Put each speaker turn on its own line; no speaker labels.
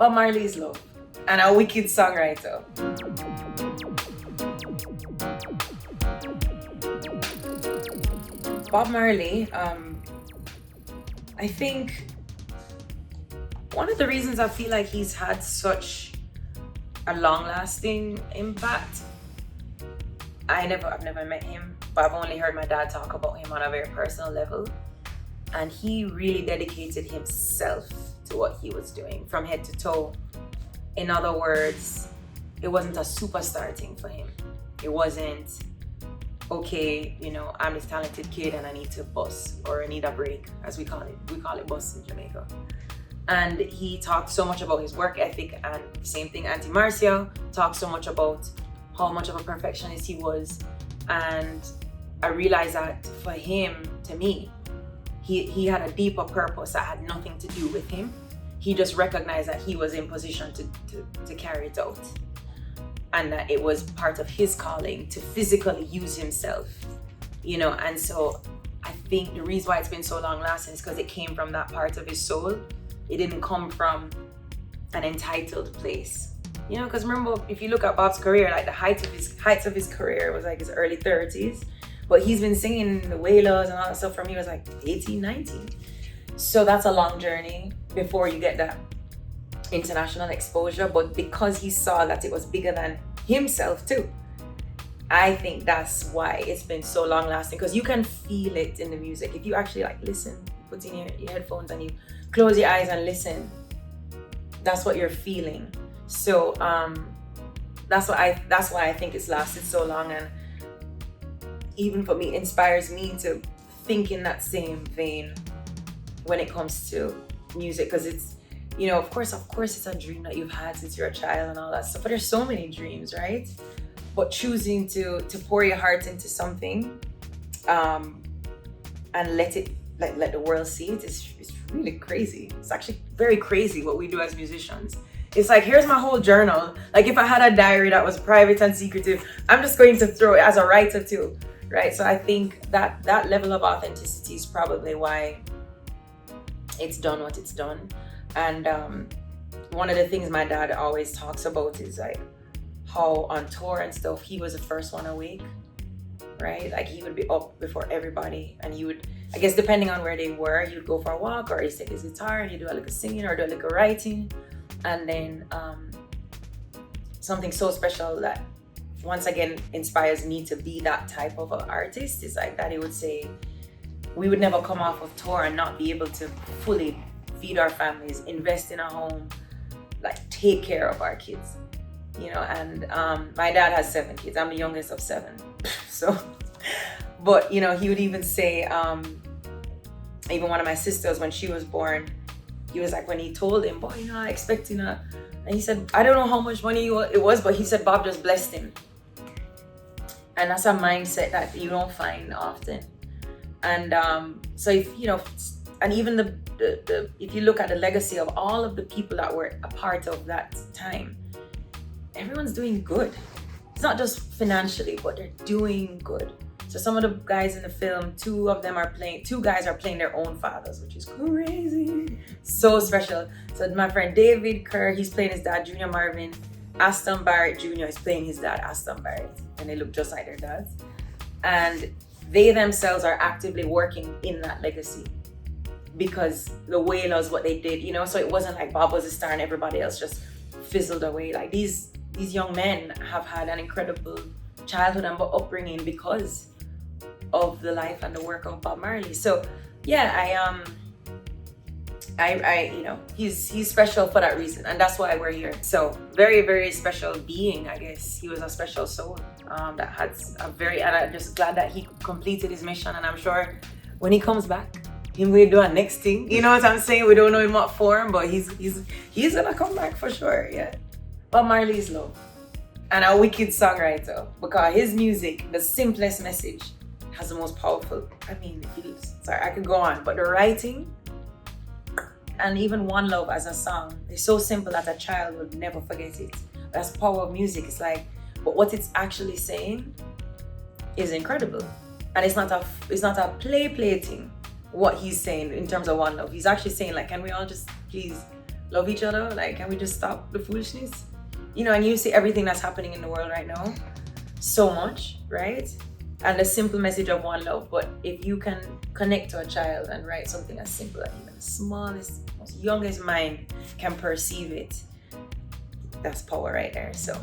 Bob Marley's love and a wicked songwriter. Bob Marley, I think one of the reasons I feel like he's had such a long-lasting impact, I've never met him, but I've only heard my dad talk about him on a very personal level. And he really dedicated himself to what he was doing from head to toe. In other words, it wasn't a superstar thing for him. It wasn't, okay, you know, I'm this talented kid and I need to bust, or I need a break, as we call it. We call it bust in Jamaica. And he talked so much about his work ethic, and same thing, Auntie Marcia talked so much about how much of a perfectionist he was. And I realized that for him, to me, he had a deeper purpose that had nothing to do with him. He just recognized that he was in position to carry it out, and that it was part of his calling to physically use himself, you know. And so I think the reason why it's been so long lasting is because it came from that part of his soul. It didn't come from an entitled place, you know. Because remember, if you look at Bob's career, like the heights of his career was like his early 30s, but he's been singing the Wailers and all that stuff from he was like 18, 19. So that's a long journey before you get that international exposure. But because he saw that it was bigger than himself too, I think that's why it's been so long lasting, because you can feel it in the music. If you actually like listen, put in your headphones and you close your eyes and listen, that's what you're feeling. So that's why I think it's lasted so long, and even for me, inspires me to think in that same vein when it comes to music. Because it's, you know, of course it's a dream that you've had since you're a child and all that stuff, but there's so many dreams, right? But choosing to pour your heart into something and let the world see it is really crazy. It's actually very crazy what we do as musicians. It's like, here's my whole journal. Like if I had a diary that was private and secretive, I'm just going to throw it as a writer too, right? So I think that level of authenticity is probably why it's done what it's done. And one of the things my dad always talks about is like how on tour and stuff, he was the first one awake, right? Like he would be up before everybody, and he would, I guess depending on where they were, he would go for a walk, or he'd take his guitar and he'd do a little singing or do a little writing. And then something so special that once again inspires me to be that type of an artist is like that he would say, we would never come off of tour and not be able to fully feed our families, invest in a home, like take care of our kids, you know. And my dad has 7 kids. I'm the youngest of 7. So, but you know, he would even say, even one of my sisters, when she was born, he was like, when he told him, boy, you know, I expecting a, and he said, I don't know how much money it was, but he said Bob just blessed him. And that's a mindset that you don't find often. And so if, you know, and even the if you look at the legacy of all of the people that were a part of that time, everyone's doing good. It's not just financially, but they're doing good. So some of the guys in the film, 2 guys are playing their own fathers, which is crazy. So special. So my friend David Kerr, he's playing his dad, Junior Marvin. Aston Barrett Jr. is playing his dad, Aston Barrett. And they look just like their dads. And they themselves are actively working in that legacy, because the Wailers, what they did, you know. So it wasn't like Bob was a star and everybody else just fizzled away. Like these young men have had an incredible childhood and upbringing because of the life and the work of Bob Marley. So yeah, I you know, he's special for that reason, and that's why we're here. So very, very special being, I guess. He was a special soul that had a very, and I'm just glad that he completed his mission. And I'm sure when he comes back, he will do a next thing. You know what I'm saying? We don't know in what form, but he's gonna come back for sure. Yeah. Bob Marley's love and a wicked songwriter, because his music, the simplest message, has the most powerful. I mean, sorry, I could go on, but the writing and even One Love as a song, it's so simple that a child would never forget it. That's the power of music. It's like, but what it's actually saying is incredible, and it's not a play thing. What he's saying in terms of One Love, he's actually saying like, can we all just please love each other? Like, can we just stop the foolishness? You know, and you see everything that's happening in the world right now, so much, right? And the simple message of one love. But if you can connect to a child and write something as simple as even the smallest, most youngest mind can perceive it, that's power right there. So